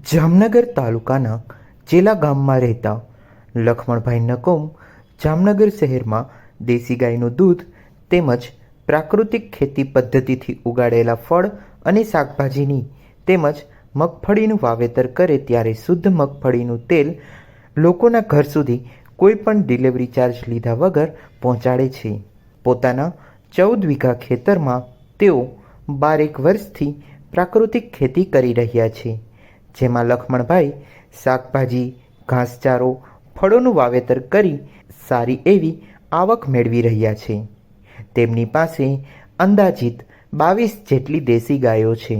જામનગર તાલુકાના ચેલા ગામમાં રહેતા લખમણભાઈ નકોમ જામનગર શહેરમાં દેશી ગાયનું દૂધ તેમજ પ્રાકૃતિક ખેતી પદ્ધતિથી ઉગાડેલા ફળ અને શાકભાજીની તેમજ મગફળીનું વાવેતર કરે ત્યારે શુદ્ધ મગફળીનું તેલ લોકોના ઘર સુધી કોઈ પણ ડિલિવરી ચાર્જ લીધા વગર પહોંચાડે છે. પોતાના 14 વીઘા ખેતરમાં તેઓ 12 વર્ષથી પ્રાકૃતિક ખેતી કરી રહ્યા છે, જેમાં લખમણભાઈ શાકભાજી, ઘાસચારો, ફળોનું વાવેતર કરી સારી એવી આવક મેળવી રહ્યા છે. તેમની પાસે અંદાજિત 22 જેટલી દેશી ગાયો છે.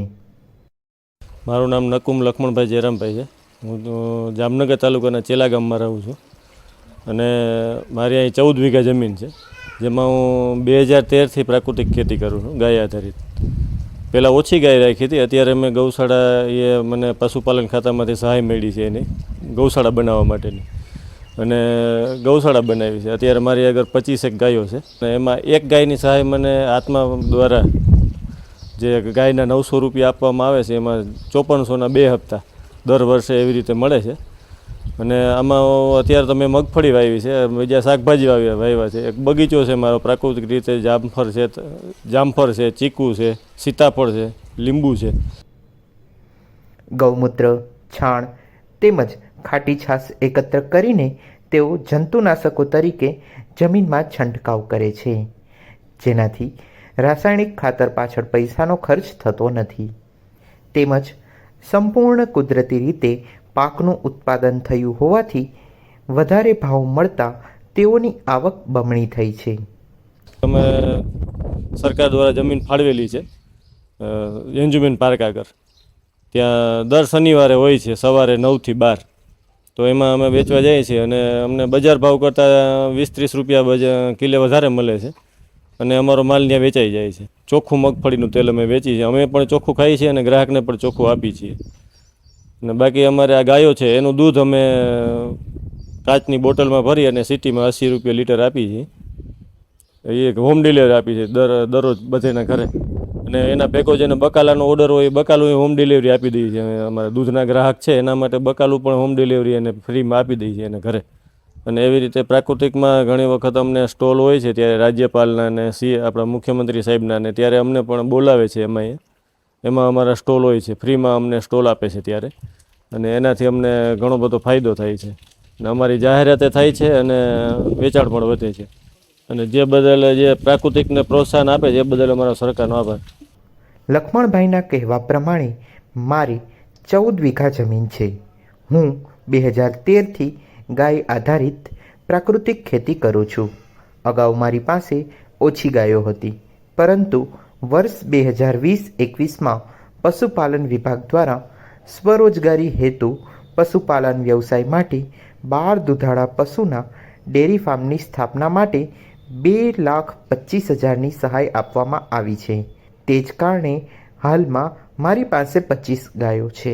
મારું નામ નકુમ લખમણભાઈ જયરામભાઈ છે. હું જામનગર તાલુકાના ચેલા ગામમાં રહું છું અને મારી અહીં 14 વીઘા જમીન છે, જેમાં હું 2013થી પ્રાકૃતિક ખેતી કરું છું, ગાય આધારિત. પહેલાં ઓછી ગાય રાખી હતી, અત્યારે મેં ગૌશાળા એ મને પશુપાલન ખાતામાંથી સહાય મળી છે એની ગૌશાળા બનાવવા માટેની, અને ગૌશાળા બનાવી છે. અત્યારે મારી આગળ 25 ગાયો છે અને એમાં એક ગાયની સહાય મને આત્મા દ્વારા જે ગાયના 900 રૂપિયા આપવામાં આવે છે, એમાં 5400ના 2 હપ્તા દર વર્ષે એવી રીતે મળે છે. અને આમાં અત્યારે તો મેં મગફળી વાવી છે, બીજા શાકભાજી વાવ્યા છે. એક બગીચો છે મારો પ્રાકૃતિક રીતે, જામફળ છે, ચીકુ છે, સીતાફળ છે, લીંબુ છે. ગૌમૂત્ર, છાણ તેમજ ખાટી છાશ એકત્ર કરીને તેઓ જંતુનાશકો તરીકે જમીનમાં છંટકાવ કરે છે, જેનાથી રાસાયણિક ખાતર પાછળ પૈસાનો ખર્ચ થતો નથી. તેમજ સંપૂર્ણ કુદરતી રીતે પાકનું ઉત્પાદન થયું હોવાથી વધારે ભાવ મળતા તેઓની આવક બમણી થઈ છે. અમે સરકાર દ્વારા જમીન ફાળવેલી છે એન્જુમેન પાર્ક આગળ. ત્યાં દર શનિવારે હોય છે સવારે 9 થી 12. તો એમાં અમે વેચવા જઈએ છીએ અને અમને બજાર ભાવ કરતાં 20-30 રૂપિયા કિલે વધારે મળે છે અને અમારો માલ ત્યાં વેચાઈ જાય છે. ચોખ્ખું મગફળીનું તેલ અમે વેચીએ છીએ. અમે પણ ચોખ્ખું ખાઈએ છીએ અને ગ્રાહકને પણ ચોખ્ખું આપીએ છીએ. અને બાકી અમારે આ ગાયો છે એનું દૂધ અમે કાચની બોટલમાં ભરી અને સિટીમાં 80 રૂપિયા લીટર આપીએ છીએ. એ હોમ ડિલિવરી આપી છે દરરોજ બધાના ઘરે. અને એના ભેગો જેને બકાલાનો ઓર્ડર હોય એ બકાલું હોમ ડિલિવરી આપી દઈએ છીએ. અમારા દૂધના ગ્રાહક છે એના માટે બકાલું પણ હોમ ડિલિવરી અને ફ્રીમાં આપી દઈએ છીએ એને ઘરે. અને એવી રીતે પ્રાકૃતિકમાં ઘણી વખત અમને સ્ટોલ હોય છે, ત્યારે રાજ્યપાલના અને આપણા મુખ્યમંત્રી સાહેબના ને ત્યારે અમને પણ બોલાવે છે. એમાં અમારા સ્ટોલ હોય છે, ફ્રીમાં અમને સ્ટોલ આપે છે ત્યારે, અને એનાથી અમને ઘણો બધો ફાયદો થાય છે અને અમારી જાહેરાતે થાય છે અને વેચાણ પણ વધે છે. અને જે બદલ જે પ્રાકૃતિકને પ્રોત્સાહન આપે છે એ બદલ અમારો સરકારનો આભાર. લખમણભાઈના કહેવા પ્રમાણે મારી 14 વીઘા જમીન છે. હું 2013થી ગાય આધારિત પ્રાકૃતિક ખેતી કરું છું. અગાઉ મારી પાસે ઓછી ગાયો હતી, પરંતુ વર્ષ 2020-21માં પશુપાલન વિભાગ દ્વારા સ્વરોજગારી હેતુ પશુપાલન વ્યવસાય માટે 12 દુધાળા પશુના ડેરી ફાર્મની સ્થાપના માટે 2,25,000ની સહાય આપવામાં આવી છે. તે જ કારણે હાલમાં મારી પાસે 25 ગાયો છે.